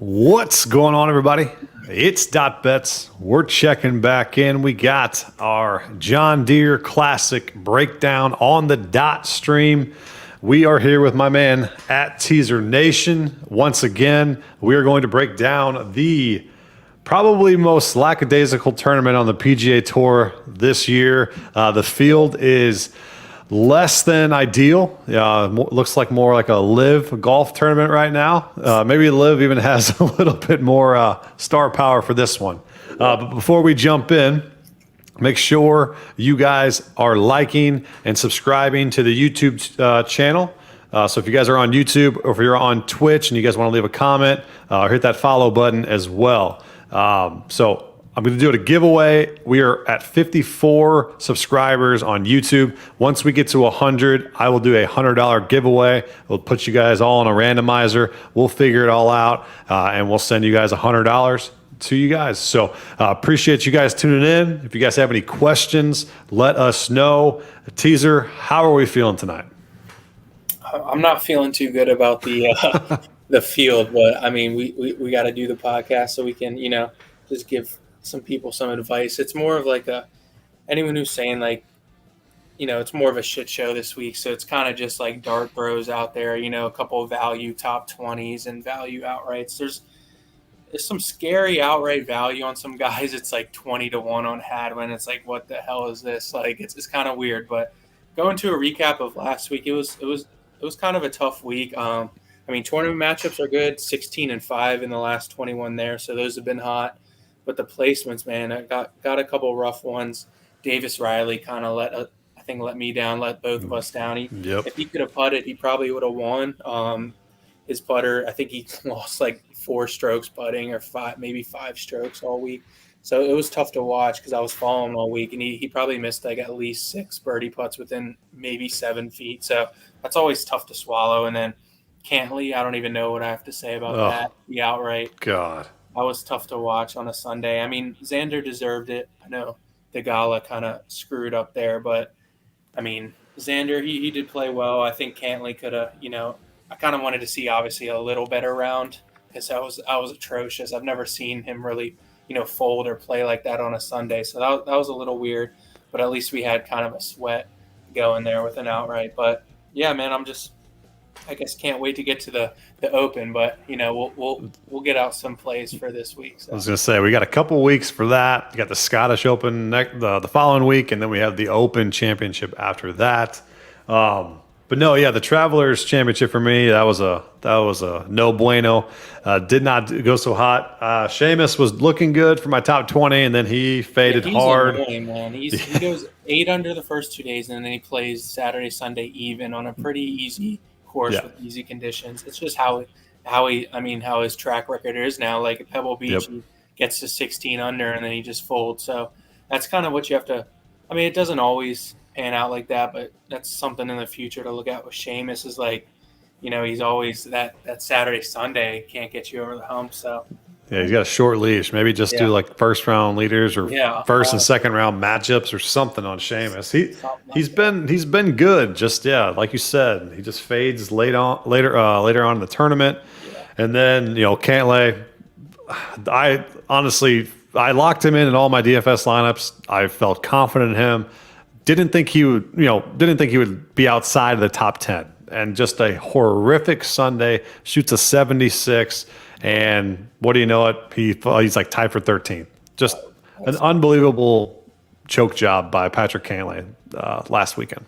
What's going on, everybody? It's Dot Bets. We're checking back in. We got our John Deere Classic breakdown on the Dot stream. We are here with my man at TeaserNation. Once again, we are going to break down the probably most lackadaisical tournament on the PGA Tour this year. The field is less than ideal. Looks like more like a live golf tournament right now. Maybe live even has a little bit more star power for this one. But before we jump in, make sure you guys are liking and subscribing to the YouTube channel. So if you guys are on YouTube or if you're on Twitch and you guys want to leave a comment, hit that follow button as well. So I'm going to do it a giveaway. We are at 54 subscribers on YouTube. Once we get to 100, I will do a $100 giveaway. We'll put you guys all on a randomizer. We'll figure it all out, and we'll send you guys $100 to you guys. So appreciate you guys tuning in. If you guys have any questions, let us know. Teaser, how are we feeling tonight? I'm not feeling too good about the the field, but I mean, we got to do the podcast so we can, just give some people some advice. It's more of like anyone who's saying like, it's more of a shit show this week. So it's kind of just like dart bros out there, a couple of value top 20s and value outrights. There's some scary outright value on some guys. It's like 20-1 on Hadwin. It's like, what the hell is this? Like, it's kind of weird, but going to a recap of last week, it was kind of a tough week. I mean, tournament matchups are good, 16-5 in the last 21 there. So those have been hot. But the placements, man, I got a couple rough ones. Davis Riley kind of let me down, let both of us down. If he could have putted, he probably would have won. His putter, I think he lost like 4 strokes putting or 5 strokes all week. So it was tough to watch because I was following him all week, and he probably missed like at least 6 birdie putts within maybe 7 feet. So that's always tough to swallow. And then Cantley, I don't even know what I have to say about that. The outright. God. That was tough to watch on a Sunday. I mean, Xander deserved it. I know the Gala kind of screwed up there, but I mean, Xander, he did play well. I think Cantley could have, I kind of wanted to see obviously a little better round because I was atrocious. I've never seen him really, fold or play like that on a Sunday. So that was a little weird, but at least we had kind of a sweat going there with an outright. But yeah, man, I guess can't wait to get to the Open, but we'll get out some plays for this week. So. I was going to say we got a couple weeks for that. We got the Scottish Open the following week, and then we have the Open Championship after that. But no, yeah, the Travelers Championship for me that was a no bueno. Did not go so hot. Seamus was looking good for my top 20, and then he faded hard. Annoying, man. He goes 8 under the first 2 days, and then he plays Saturday, Sunday even on a pretty easy course with easy conditions. It's just how his track record is now. Like at Pebble Beach, he gets to 16 under and then he just folds. So that's kind of what you have to. I mean, it doesn't always pan out like that, but that's something in the future to look at with Seamus. Is like, he's always that Saturday, Sunday can't get you over the hump. So. Yeah, he's got a short leash. Maybe just do like first round leaders or first and second round matchups or something on Seamus. He's been good. Just like you said, he just fades later on in the tournament. Yeah. And then Cantlay, I locked him in all my DFS lineups. I felt confident in him. Didn't think he would be outside of the top 10. And just a horrific Sunday. Shoots a 76. And what do you know it? He's like tied for 13th. Just an unbelievable choke job by Patrick Cantlay last weekend.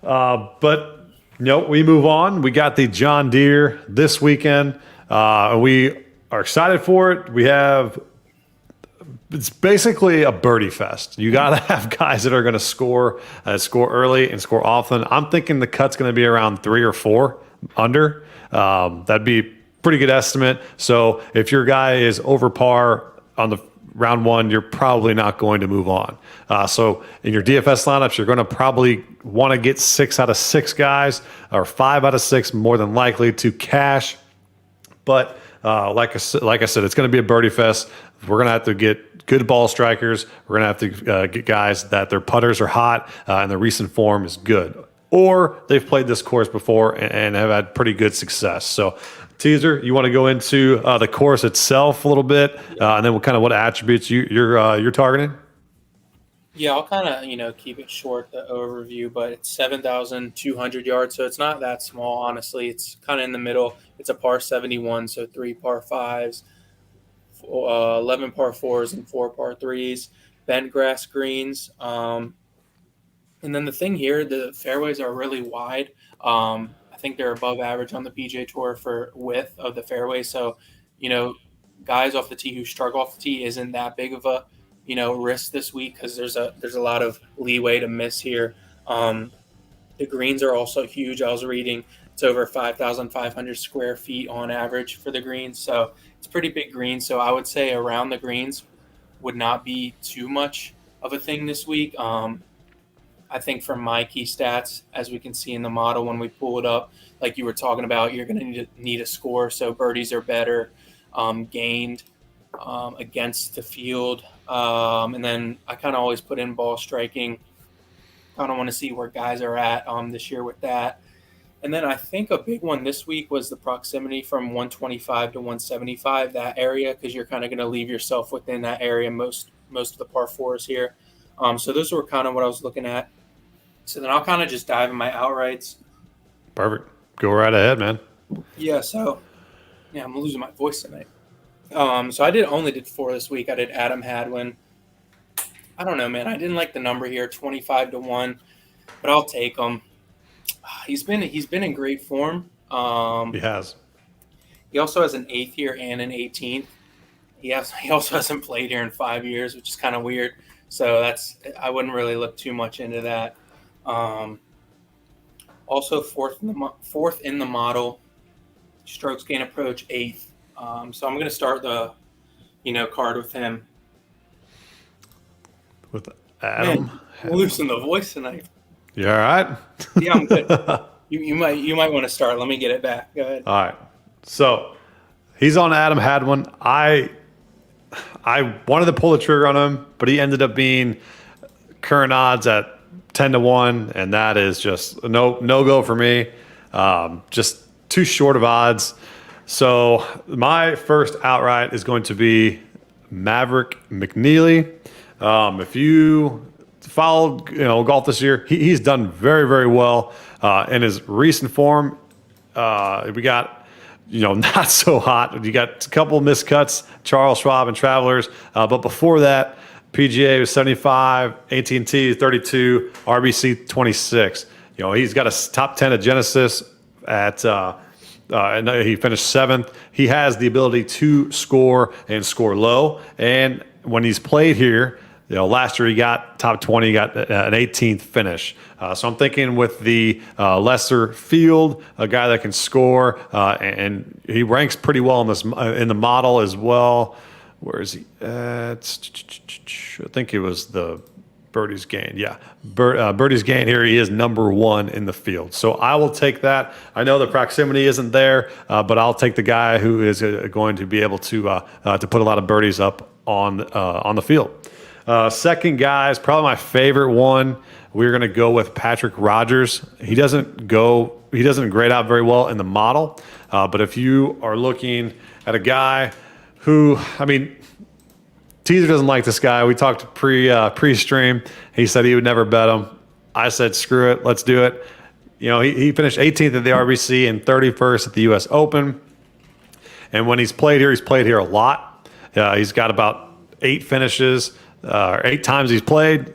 But we move on. We got the John Deere this weekend. We are excited for it. It's basically a birdie fest. You got to have guys that are going to score early and score often. I'm thinking the cut's going to be around 3 or 4 under. That'd be pretty good estimate. So if your guy is over par on the round 1, you're probably not going to move on. So in your DFS lineups, you're going to probably want to get 6 out of 6 guys or 5 out of 6 more than likely to cash. But like I said, it's going to be a birdie fest. We're going to have to get good ball strikers. We're going to have to get guys that their putters are hot and their recent form is good. Or they've played this course before and have had pretty good success. So Teaser, you want to go into the course itself a little bit, and then what attributes you're targeting? Yeah, I'll kind of keep it short, the overview, but it's 7,200 yards, so it's not that small. Honestly, it's kind of in the middle. It's a par 71, so 3 par 5s, 11 par 4s, and 4 par 3s. Bent grass greens. And then the thing here, the fairways are really wide. I think they're above average on the PGA Tour for width of the fairway. So, guys off the tee who struggle off the tee isn't that big of a, risk this week because there's a lot of leeway to miss here. The greens are also huge. I was reading it's over 5,500 square feet on average for the greens. So it's pretty big greens. So I would say around the greens would not be too much of a thing this week. I think from my key stats, as we can see in the model when we pull it up, like you were talking about, you're going to need a score. So birdies are better gained against the field. And then I kind of always put in ball striking. I don't want to see where guys are at this year with that. And then I think a big one this week was the proximity from 125 to 175, that area, because you're kind of going to leave yourself within that area most of the par fours here. So those were kind of what I was looking at. So then I'll kind of just dive in my outrights. Perfect. Go right ahead, man. Yeah, so I'm losing my voice tonight. So I only did 4 this week. I did Adam Hadwin. I don't know, man. I didn't like the number here, 25 to 1, but I'll take him. He's been in great form. He has. He also has an 8th year and an 18th. He also hasn't played here in 5 years, which is kind of weird. So I wouldn't really look too much into that. Also fourth in the model, strokes gain approach 8th. So I'm going to start the card with him. With Adam, man, I'm losing the voice tonight. You all right? Yeah, I'm good. You might want to start. Let me get it back. Go ahead. All right. So he's on Adam Hadwin. I wanted to pull the trigger on him, but he ended up being current odds at 10 to 1, and that is just a no go for me. Just too short of odds. So my first outright is going to be Maverick McNeely. If you followed golf this year, he's done very, very well in his recent form. We got not so hot. You got a couple of miscuts, Charles Schwab and Travelers, but before that, PGA was 75, AT&T 32, RBC 26. He's got a top 10 at Genesis at and he finished 7th. He has the ability to score and score low. And when he's played here, last year he got top 20, he got an 18th finish. So I'm thinking with the lesser field, a guy that can score, and he ranks pretty well in the model as well. Where is he at? I think it was the Birdie's gain. Yeah, Birdie's gain here. He is number 1 in the field. So I will take that. I know the proximity isn't there, but I'll take the guy who is going to be able to put a lot of birdies up on the field. Second guy is probably my favorite one. We're going to go with Patrick Rodgers. He doesn't grade out very well in the model, but if you are looking at a guy who, Teaser doesn't like this guy. We talked pre-stream. He said he would never bet him. I said, screw it, let's do it. He finished 18th at the RBC and 31st at the U.S. Open. And when he's played here a lot. He's got about 8 finishes, 8 times he's played.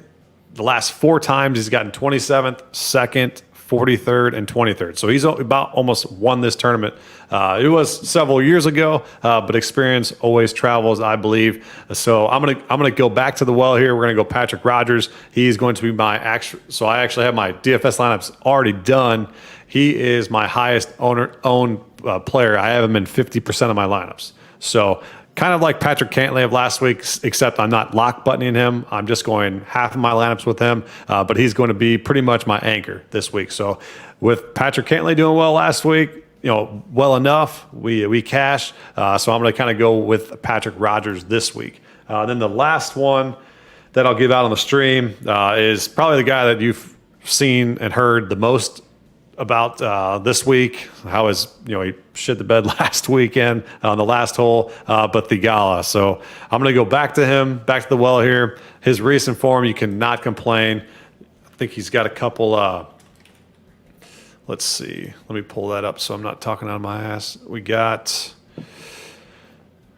The last 4 times he's gotten 27th, 2nd, 43rd, and 23rd. So he's about almost won this tournament. It was several years ago, but experience always travels, I believe. So I'm gonna go back to the well here. We're gonna go Patrick Rodgers. He's going to be so I actually have my DFS lineups already done. He is my highest owned player. I have him in 50% of my lineups. So kind of like Patrick Cantlay of last week, except I'm not lock buttoning him. I'm just going half of my lineups with him, but he's going to be pretty much my anchor this week. So with Patrick Cantlay doing well last week, well enough, we cashed. So I'm going to kind of go with Patrick Rodgers this week. Then the last one that I'll give out on the stream is probably the guy that you've seen and heard the most about this week, how he shit the bed last weekend on the last hole, but the Gala. So I'm going to go back to him, back to the well here. His recent form, you cannot complain. I think he's got a couple, let's see. Let me pull that up so I'm not talking out of my ass.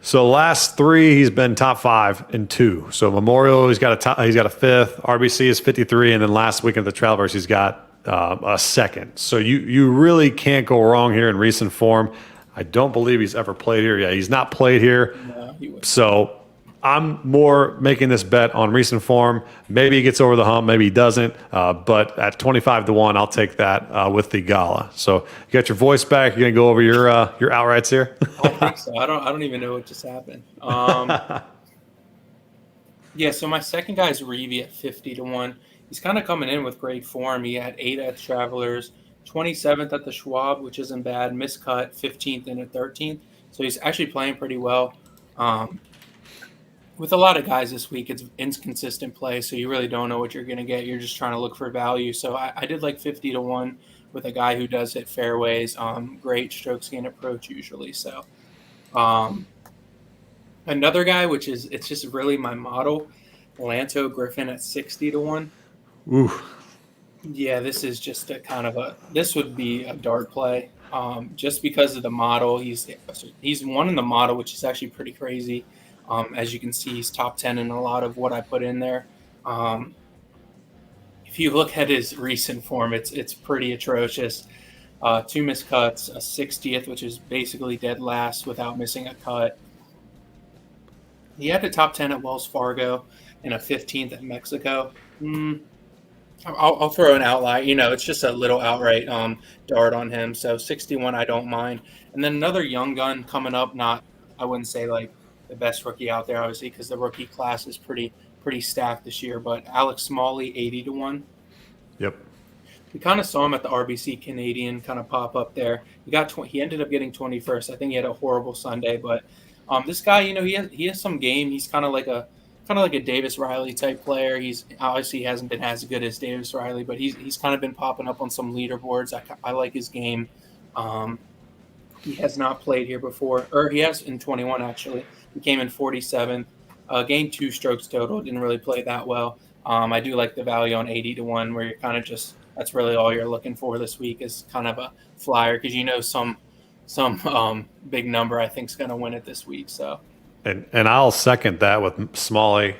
So last 3, he's been top 5 in 2. So Memorial, he's got a 5th. RBC is 53, and then last weekend at the Travelers, he's got a 2nd. So you really can't go wrong here in recent form. I don't believe he's ever played here. Yeah, he's not played here. No, he wouldn't. So I'm more making this bet on recent form. Maybe he gets over the hump, maybe he doesn't. But at 25-1, I'll take that with the Gala. So you got your voice back. You're gonna go over your outrights here. I think so. I don't even know what just happened. Yeah. So my second guy is Reeve at 50-1. He's kind of coming in with great form. He had 8 at the Travelers, 27th at the Schwab, which isn't bad. Miscut, 15th and a 13th. So he's actually playing pretty well. With a lot of guys this week, it's inconsistent play, so you really don't know what you're going to get. You're just trying to look for value. So I did like 50-1 with a guy who does hit fairways. Great strokes gain approach usually. So another guy, it's just really my model, Lanto Griffin at 60-1. Ooh. Yeah, this is just this would be a dart play. Just because of the model, he's won in the model, which is actually pretty crazy. As you can see, he's top 10 in a lot of what I put in there. If you look at his recent form, it's pretty atrocious. 2 miscuts, a 60th, which is basically dead last without missing a cut. He had a top 10 at Wells Fargo and a 15th at Mexico. I'll throw an outlier. It's just a little outright dart on him. So 61, I don't mind. And then another young gun coming up. I wouldn't say like the best rookie out there, obviously, because the rookie class is pretty stacked this year. But Alex Smalley, 80-1. Yep. We kind of saw him at the RBC Canadian kind of pop up there. He ended up getting 21st. I think he had a horrible Sunday, but this guy, he has some game. He's kind of like a Davis Riley type player. He's obviously hasn't been as good as Davis Riley, but he's kind of been popping up on some leaderboards. I like his game. He has not played here before, or he has in 21 actually. He came in 47th, gained 2 strokes total. Didn't really play that well. I do like the value on 80-1, where you're kind of just that's really all you're looking for this week is kind of a flyer because some big number I think is going to win it this week. So. And I'll second that with Smalley.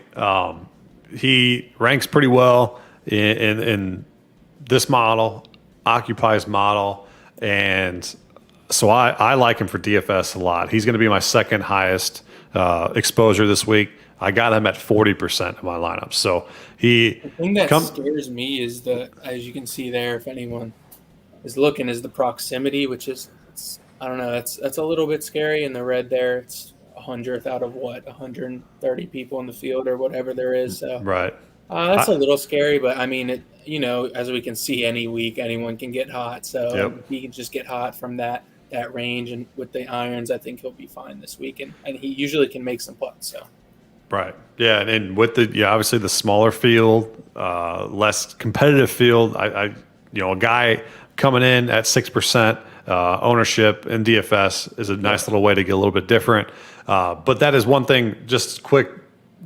He ranks pretty well in this model, Occupy's model, and so I like him for DFS a lot. He's going to be my second highest exposure this week. I got him at 40% of my lineup. So the thing that scares me is as you can see there, if anyone is looking, is the proximity, which is I don't know. That's a little bit scary in the red there. It's 100th out of 130 people in the field or whatever there is. So, right. That's a little scary, but I mean, as we can see, any week anyone can get hot. So if he can just get hot from that range and with the irons, I think he'll be fine this week. And he usually can make some putts. So. Right. Yeah, and with obviously the smaller field, less competitive field. A guy coming in at 6% ownership in DFS is a nice little way to get a little bit different. But that is one thing. Just quick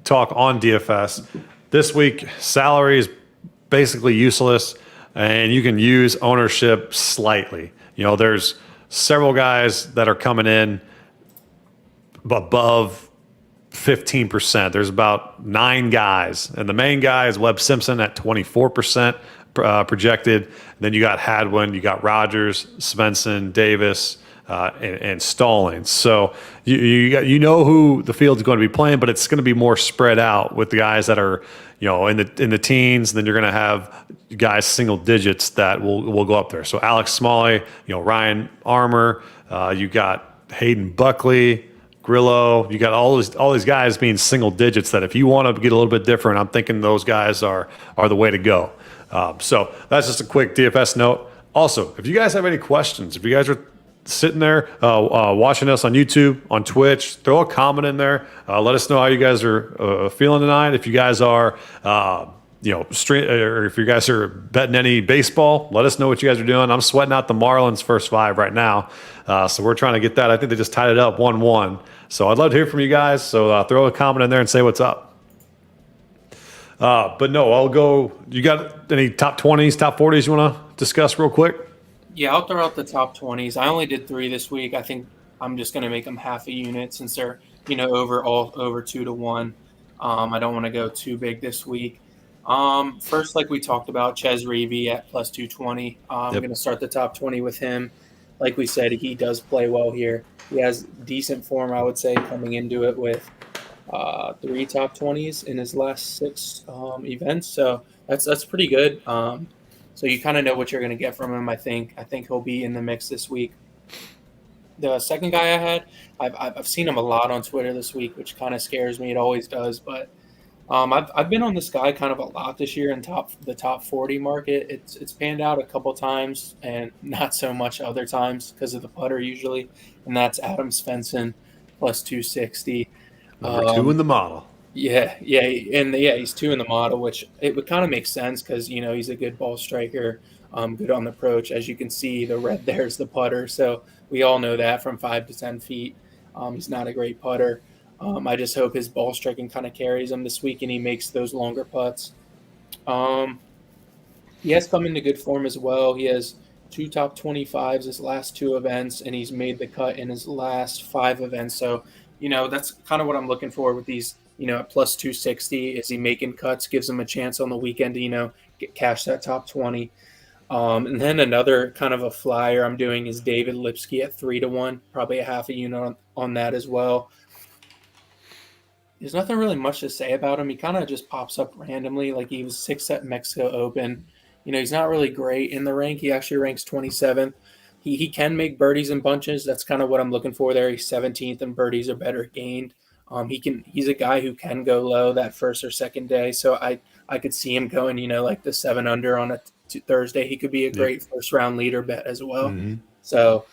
talk on DFS this week. Salary is basically useless, and you can use ownership slightly. There's several guys that are coming in above 15%. There's about 9 guys, and the main guy is Webb Simpson at 24% projected. Then you got Hadwin, you got Rogers, Svensson, Davis, and Stallings. So you know who the field's going to be playing, but it's going to be more spread out with the guys that are in the teens. Then you're going to have guys single digits that will go up there. So Alex Smalley, Ryan Armour, you got Hayden Buckley, Grillo, you got all these guys being single digits that if you want to get a little bit different, I'm thinking those guys are the way to go. So that's just a quick DFS note. Also, if you guys have any questions, if you guys are sitting there watching us on YouTube, on Twitch, throw a comment in there. Let us know how you guys are feeling tonight. If you guys are or if you guys are betting any baseball, let us know what you guys are doing. I'm sweating out the Marlins first 5 right now. So we're trying to get that. I think they just tied it up 1-1. So I'd love to hear from you guys. So throw a comment in there and say what's up. But no, I'll go. You got any top 20s, top 40s you want to discuss real quick? Yeah, I'll throw out the top 20s. I only did 3 this week. I think I'm just going to make them half a unit since they're, over 2-1. I don't want to go too big this week. First, like we talked about, Ches Reavie at plus 220. I'm going to start the top 20 with him. Like we said, he does play well here. He has decent form, I would say, coming into it with 3 top 20s in his last 6 events. So that's pretty good. So you kind of know what you're going to get from him. I think he'll be in the mix this week. The second guy I had, I've seen him a lot on Twitter this week, which kind of scares me. It always does, but I've been on this guy kind of a lot this year in the top 40 market. It's panned out a couple times and not so much other times because of the putter usually, and that's Adam Svensson plus 260. Number 2 in the model. Yeah, he's 2 in the model, which it would kind of make sense because he's a good ball striker, good on the approach. As you can see, the red there's the putter, so we all know that from 5 to 10 feet. He's not a great putter. I just hope his ball striking kind of carries him this week and he makes those longer putts. He has come into good form as well. He has 2 top 25s his last 2 events, and he's made the cut in his last 5 events. So, that's kind of what I'm looking for with these, at plus 260. Is he making cuts, gives him a chance on the weekend to, cash that top 20. And then another kind of a flyer I'm doing is David Lipsky at 3-1, probably a half a unit on that as well. There's nothing really much to say about him. He kind of just pops up randomly. Like he was 6th at Mexico Open. He's not really great in the rank. He actually ranks 27th. He can make birdies in bunches. That's kind of what I'm looking for there. He's 17th and birdies are better gained. He's a guy who can go low that first or second day. So I could see him going, like the 7 under on a Thursday. He could be a great first round leader bet as well. Mm-hmm. So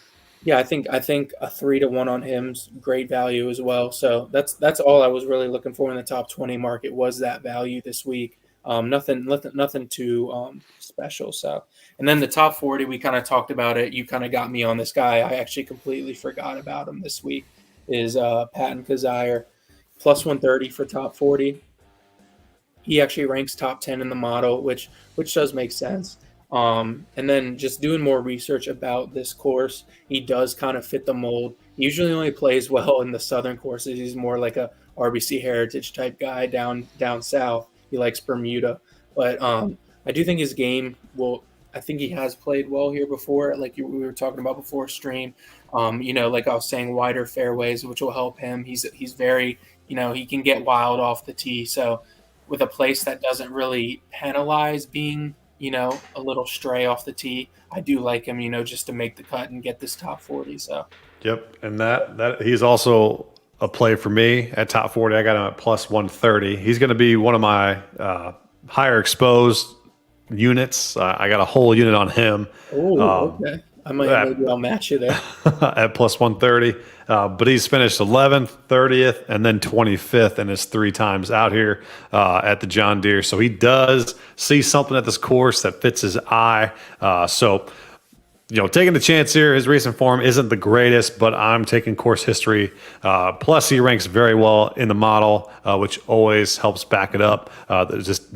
yeah, I think a 3-1 on him's great value as well. So that's all I was really looking for in the top 20 market was that value this week. Nothing too special. So, and then the top 40, we kind of talked about it. You kind of got me on this guy. I actually completely forgot about him this week. Is Patton Kizzire plus 130 for top 40. He actually ranks top 10 in the model, which does make sense. And then just doing more research about this course, he does kind of fit the mold. He usually only plays well in the southern courses. He's more like a RBC Heritage type guy down south. He likes Bermuda. But I do think his game I think he has played well here before, like we were talking about before stream. Like I was saying, wider fairways, which will help him. He's very, he can get wild off the tee. So with a place that doesn't really penalize being, a little stray off the tee, I do like him, just to make the cut and get this top 40. So. Yep. And that he's also a play for me at top 40. I got him at plus 130. He's going to be one of my higher exposed units. I got a whole unit on him. Oh, okay. Maybe I'll match you there. At plus 130. But he's finished 11th, 30th, and then 25th in his 3 times out here at the John Deere. So he does see something at this course that fits his eye. So taking the chance here. His recent form isn't the greatest, but I'm taking course history. Plus, he ranks very well in the model, which always helps back it up. Just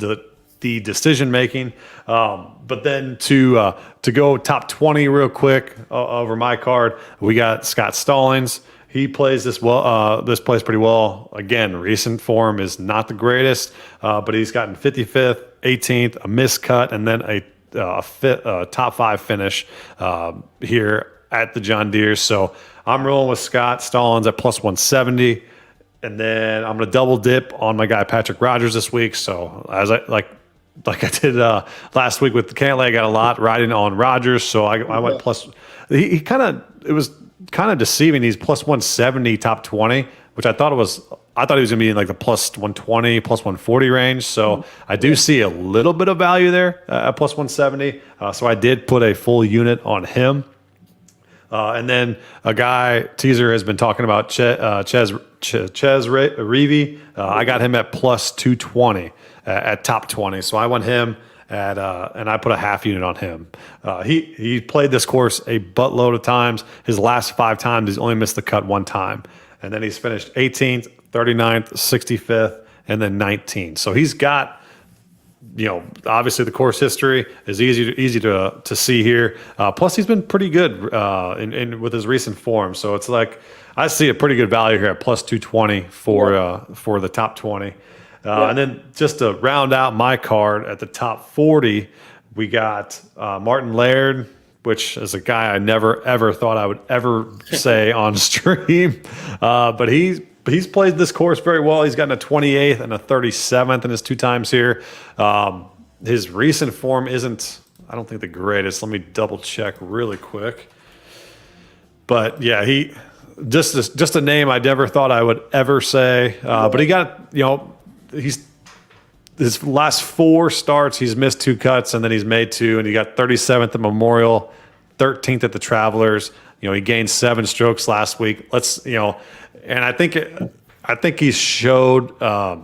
the decision making. But then to go top 20 real quick over my card, we got Scott Stallings. He plays this well. This plays pretty well. Again, recent form is not the greatest, but he's gotten 55th, 18th, a missed cut, and then a top 5 finish here at the John Deere. So I'm rolling with Scott Stallings at plus 170. And then I'm going to double dip on my guy Patrick Rogers this week. So as I like I did last week with the Cantlay, I got a lot riding on Rogers. So I went plus. It was kind of deceiving. He's plus 170 top 20, which I thought he was going to be in like the plus 120, plus 140 range. So I do see a little bit of value there at plus 170. So I did put a full unit on him. And then a guy Teaser has been talking about, Ches Reavie. I got him at plus 220 at top 20. So I went him at and I put a half unit on him. He played this course a buttload of times. His last 5 times, he's only missed the cut 1 time. And then he's finished 18th, 39th, 65th, and then 19th. So he's got, obviously the course history is easy to see here. Plus, he's been pretty good in with his recent form. So it's like I see a pretty good value here at plus 220 for the top 20. And then just to round out my card at the top 40, we got Martin Laird, which is a guy I never ever thought I would ever say on stream, but he's played this course very well. He's gotten a 28th and a 37th in his 2 times here. His recent form isn't, I don't think, the greatest. Let me double check really quick. But yeah, he just a name I never thought I would ever say. But he got, his last 4 starts, he's missed 2 cuts and then he's made 2, and he got 37th at Memorial, 13th at the Travelers. He gained 7 strokes last week. And I think he showed a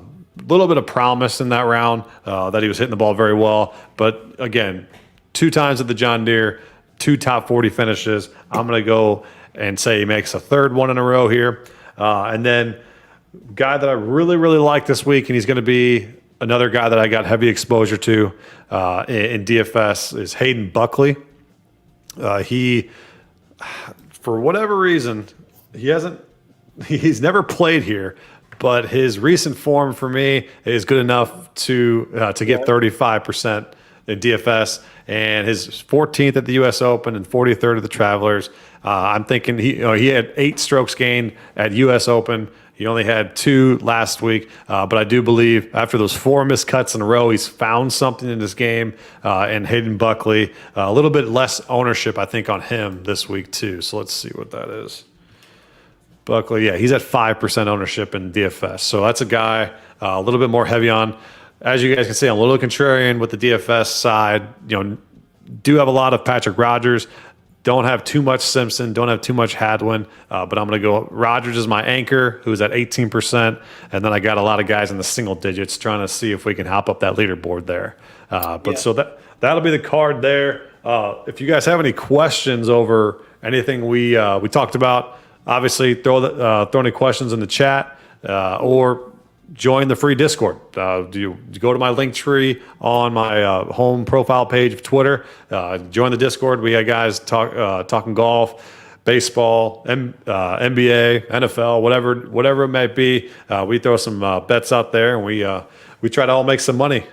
little bit of promise in that round, that he was hitting the ball very well. But again, 2 times at the John Deere, 2 top 40 finishes. I'm going to go and say he makes a 3rd one in a row here. And then guy that I really, really like this week, and he's going to be another guy that I got heavy exposure to in DFS, is Hayden Buckley. He, for whatever reason, he's never played here, but his recent form for me is good enough to get 35% in DFS, and his 14th at the U.S. Open and 43rd at the Travelers. I'm thinking he had 8 strokes gained at U.S. Open. He only had 2 last week, but I do believe after those 4 missed cuts in a row, he's found something in this game. And Hayden Buckley, a little bit less ownership, I think, on him this week too. So let's see what that is. Buckley, yeah, he's at 5% ownership in DFS. So that's a guy a little bit more heavy on. As you guys can see, I'm a little contrarian with the DFS side. Do have a lot of Patrick Rogers. Don't have too much Simpson. Don't have too much Hadwin. But I'm going to go Rogers is my anchor, who's at 18%. And then I got a lot of guys in the single digits trying to see if we can hop up that leaderboard there. So that'll be the card there. If you guys have any questions over anything we talked about, obviously throw any questions in the chat or join the free Discord. Do you go to my link tree on my home profile page of Twitter? Join the Discord. We got guys talking golf, baseball, NBA, NFL, whatever it might be. We throw some bets out there, and we try to all make some money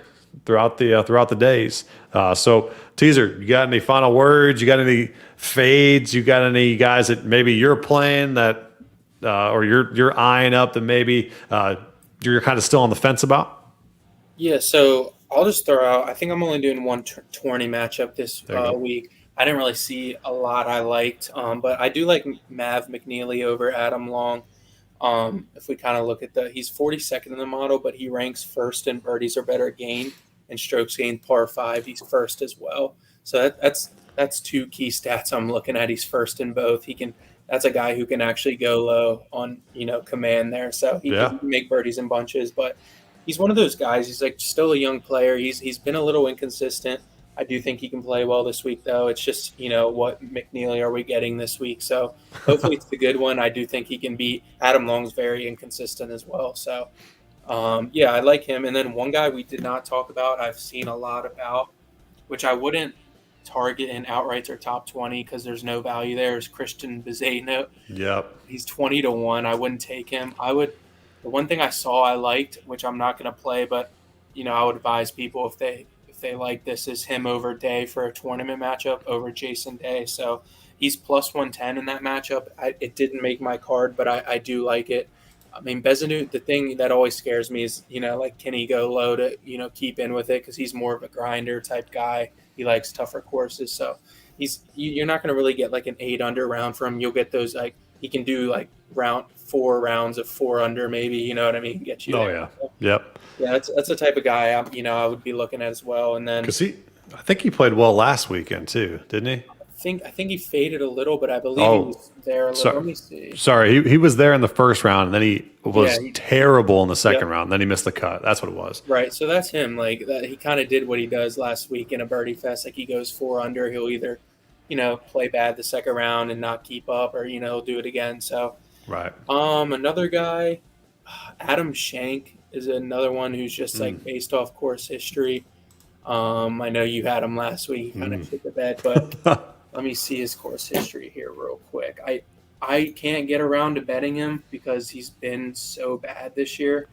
throughout the days. So Teaser, you got any final words? You got any fades? You got any guys that maybe you're playing that or you're eyeing up that maybe you're kind of still on the fence about? Yeah, so I'll just throw out, I think I'm only doing one tourney matchup this week. I didn't really see a lot I liked, but I do like Mav McNeely over Adam Long. If we kind of look at he's 42nd in the model, but he ranks first in birdies or better gained and strokes gained par 5. He's first as well. So that's 2 key stats I'm looking at. He's first in both. That's a guy who can actually go low on, command there. So he can make birdies in bunches, but he's one of those guys. He's like still a young player. He's been a little inconsistent. I do think he can play well this week, though. It's just, what McNeely are we getting this week? So hopefully it's the good one. I do think he can beat Adam Long's very inconsistent as well. So, I like him. And then one guy we did not talk about, I've seen a lot about, which I wouldn't target in outrights or top 20 because there's no value there, is Christian Bezeno. Yep. He's 20-1. I wouldn't take him. The one thing I saw I liked, which I'm not going to play, but, I would advise people if they like this, is him over Day for a tournament matchup over Jason Day. So he's plus 110 in that matchup. It didn't make my card, but I do like it. I mean, Bezenu, the thing that always scares me is, can he go low to, keep in with it? Because he's more of a grinder type guy. He likes tougher courses. So you're not going to really get like an 8 under round from him. You'll get those, like, he can do like 4 rounds of 4 under maybe, you know what I mean? Get you there. Yeah. Yep. Yeah, that's the type of guy I would be looking at as well. And then because I think he played well last weekend too, didn't he? think he faded a little, but I believe he was there a little. Let me see. Sorry, he was there in the first round, and then he was terrible in the second round. Then he missed the cut. That's what it was. Right, so that's him. Like that, he kind of did what he does last week in a birdie fest. Like he goes 4 under. He'll either, play bad the second round and not keep up, or he'll do it again. So right. Another guy, Adam Shank is another one who's just like based off course history. I know you had him last week. He kind of shit the bed, but let me see his course history here real quick. I can't get around to betting him because he's been so bad this year.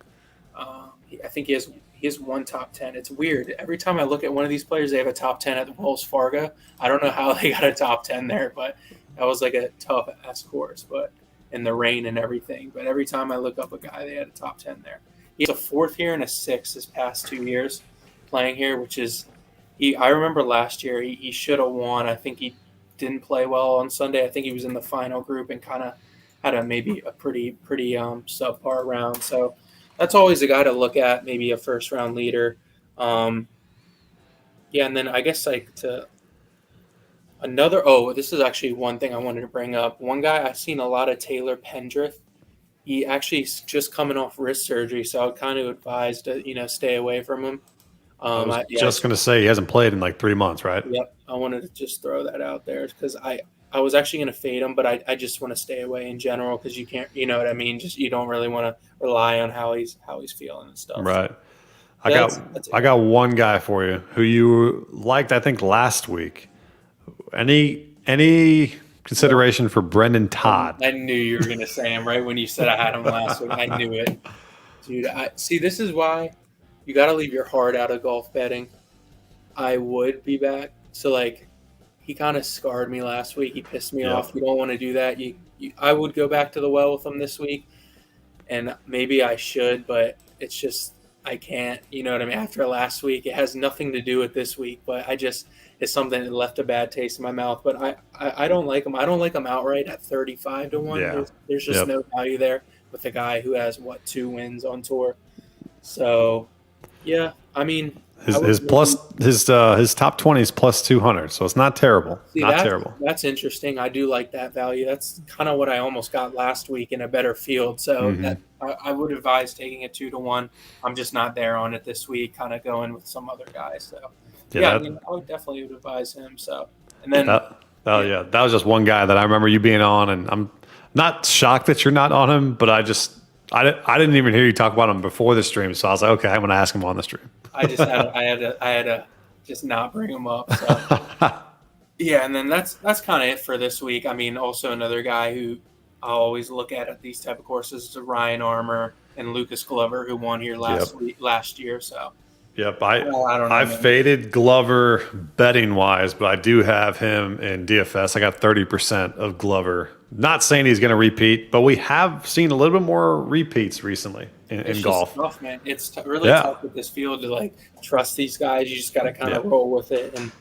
I think he has one top 10. It's weird. Every time I look at one of these players, they have a top 10 at the Wells Fargo. I don't know how they got a top 10 there, but that was like a tough ass course, but in the rain and everything. But every time I look up a guy, they had a top 10 there. He has a 4th here and a 6th this past 2 years playing here, which is I remember last year he should have won. I think he didn't play well on Sunday. I think he was in the final group and kind of had maybe a pretty subpar round. So that's always a guy to look at, maybe a first round leader. And then I guess this is actually one thing I wanted to bring up. One guy I've seen a lot of, Taylor Pendrith. He actually is just coming off wrist surgery, so I would kind of advise to stay away from him. I was just going to say he hasn't played in like 3 months, right? Yep. I wanted to just throw that out there because I was actually going to fade him, but I just want to stay away in general because you can't, you know what I mean? Just you don't really want to rely on how he's feeling and stuff. Right. I got one guy for you who you liked, I think, last week. Any consideration for Brendan Todd? I knew you were going to say him right when you said I had him last week. I knew it. Dude, see, this is why you got to leave your heart out of golf betting. I would be back. So, he kind of scarred me last week. He pissed me off. You don't want to do that. I would go back to the well with him this week, and maybe I should, but it's just I can't. You know what I mean? After last week, it has nothing to do with this week, but it's something that left a bad taste in my mouth. But I don't like him. I don't like him outright at 35-1. Yeah. There's just no value there with a guy who has 2 wins on tour. So, yeah, I mean. His top 20 is plus 200, so it's not terrible. Terrible. That's interesting. I do like that value. That's kind of what I almost got last week in a better field. So I would advise taking a 2-1. I'm just not there on it this week. Kind of going with some other guys. So I would definitely advise him. So and then that was just one guy that I remember you being on, and I'm not shocked that you're not on him, but I didn't even hear you talk about him before the stream, so I was like, okay, I'm going to ask him on the stream. I had to just not bring him up. So. Yeah, and then that's kind of it for this week. I mean, also another guy who I always look at these type of courses is Ryan Armour and Lucas Glover, who won here last year. So. Yep, I faded Glover betting wise, but I do have him in DFS. I got 30% of Glover. Not saying he's going to repeat, but we have seen a little bit more repeats recently in golf. It's tough, man. It's really tough with this field to trust these guys. You just got to kind of roll with it, and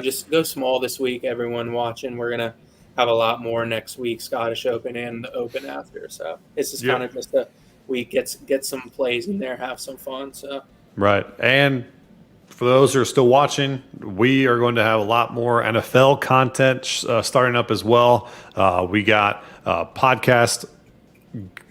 just go small this week. Everyone watching, we're gonna have a lot more next week, Scottish Open and the Open after. So this is kind of just a week. Get some plays in there, have some fun. So. Right. And for those who are still watching, we are going to have a lot more NFL content starting up as well. We got a podcast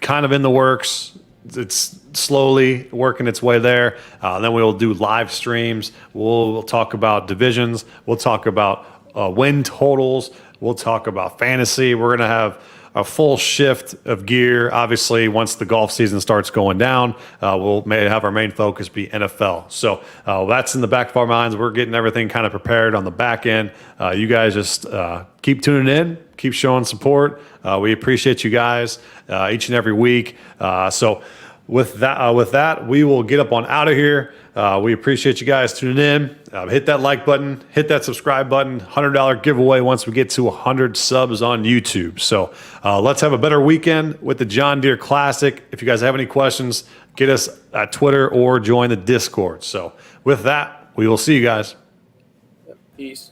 kind of in the works. It's slowly working its way there. Then we'll do live streams. We'll talk about divisions. We'll talk about win totals. We'll talk about fantasy. We're going to have a full shift of gear. Obviously, once the golf season starts going down, we'll have our main focus be NFL. So that's in the back of our minds. We're getting everything kind of prepared on the back end. You guys just keep tuning in, keep showing support. We appreciate you guys each and every week. So with that, we will get up on out of here. We appreciate you guys tuning in. Hit that like button, hit that subscribe button. $100 giveaway once we get to 100 subs on YouTube. So let's have a better weekend with the John Deere Classic. If you guys have any questions, get us at Twitter or join the Discord. So with that, we will see you guys. Peace.